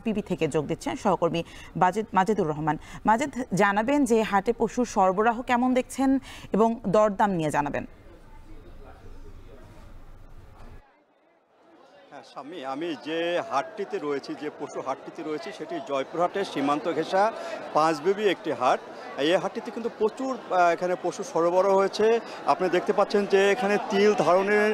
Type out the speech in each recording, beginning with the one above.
PB থেকে যোগ দিচ্ছেন সহকর্মী মাজেদুর রহমান। মাজেদ, জানাবেন যে হাটে পশুর সরবরাহ কেমন দেখছেন এবং দরদাম নিয়ে জানাবেন। আমি যে হাটটিতে রয়েছি, যে পশু হাটটিতে রয়েছি, সেটি জয়পুরহাটের সীমান্ত ঘেঁষা পাঁচবিবি একটি হাট। এই হাটটিতে কিন্তু প্রচুর এখানে পশু সরবরাহ হয়েছে। আপনি দেখতে পাচ্ছেন যে এখানে তিল ধারণের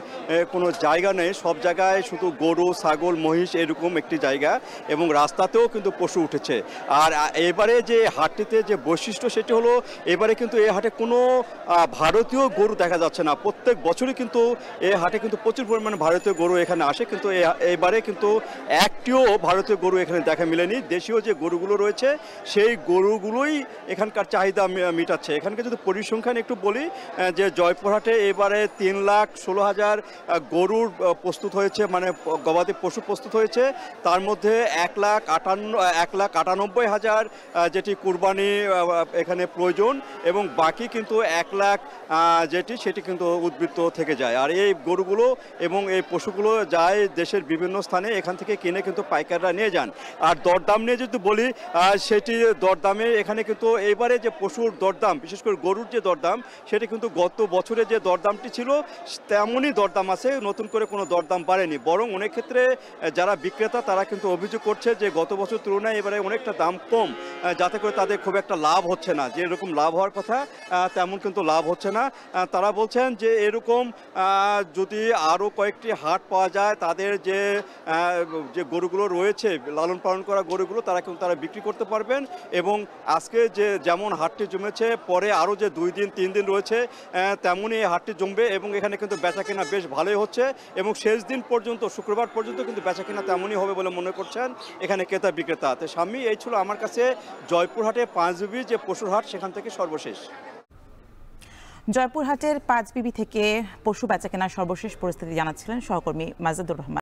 কোনো জায়গা নেই, সব জায়গায় শুধু গরু, ছাগল, মহিষ এরকম একটি জায়গা, এবং রাস্তাতেও কিন্তু পশু উঠেছে। আর এবারে যে হাটটিতে যে বৈশিষ্ট্য সেটি হলো, এবারে কিন্তু এই হাটে কোনো ভারতীয় গরু দেখা যাচ্ছে না। প্রত্যেক বছরই কিন্তু এই হাটে কিন্তু প্রচুর পরিমাণে ভারতীয় গরু এখানে আসে, কিন্তু এবারে কিন্তু একটিও ভারতীয় গরু এখানে দেখা মেলেনি। দেশীয় যে গরুগুলো রয়েছে সেই গরুগুলোই এখানকার চাহিদা মেটাচ্ছে। এখানকার যদি পরিসংখ্যান একটু বলি, যে জয়পুরহাটে এবারে 3,16,000 গরুর প্রস্তুত হয়েছে, মানে গবাদি পশু প্রস্তুত হয়েছে। তার মধ্যে 1,98,000 যেটি কুরবানি এখানে প্রয়োজন, এবং বাকি কিন্তু 1 লাখ সেটি কিন্তু উদ্বৃত্ত থেকে যায়। আর এই গরুগুলো এবং এই পশুগুলো যায় দেশের বিভিন্ন স্থানে, এখান থেকে কিনে কিন্তু পাইকাররা নিয়ে যান। আর দরদাম নিয়ে যদি বলি, সেটি দরদামে এখানে কিন্তু এবারে যে পশুর দরদাম, বিশেষ করে গরুর যে দরদাম, সেটি কিন্তু গত বছরে যে দরদামটি ছিল তেমনই দরদাম আছে, নতুন করে কোনো দরদাম বাড়েনি। বরং অনেক ক্ষেত্রে যারা বিক্রেতা তারা কিন্তু অভিযোগ করছে যে গত বছর তুলনায় এবারে অনেকটা দাম কম, যাতে করে তাদের খুব একটা লাভ হচ্ছে না। যে এরকম লাভ হওয়ার কথা তেমন কিন্তু লাভ হচ্ছে না। তারা বলছেন যে এরকম যদি আরও কয়েকটি হাট পাওয়া যায়, তাদের যে গরুগুলো রয়েছে, লালন পালন করা গরুগুলো, তারা বিক্রি করতে পারবেন। এবং আজকে যেমন হাটটি জমেছে, পরে আরও যে 2 দিন 3 দিন রয়েছে তেমনই এই হাটটি জমবে, এবং এখানে কিন্তু বেচাকেনা বেশ ভালোই হচ্ছে, এবং শেষ দিন পর্যন্ত, শুক্রবার পর্যন্ত কিন্তু বেচাকেনা তেমনই হবে বলে মনে করছেন এখানে ক্রেতা বিক্রেতা। তো স্বামী, এই ছিল আমার কাছে জয়পুরহাটে পাঁচবিবি যে পশুর হাট, সেখান থেকে সর্বশেষ। জয়পুরহাটের পাঁচবিবি থেকে পশু বেচাকেনার সর্বশেষ পরিস্থিতি জানাচ্ছিলেন সহকর্মী মাজেদুর রহমান।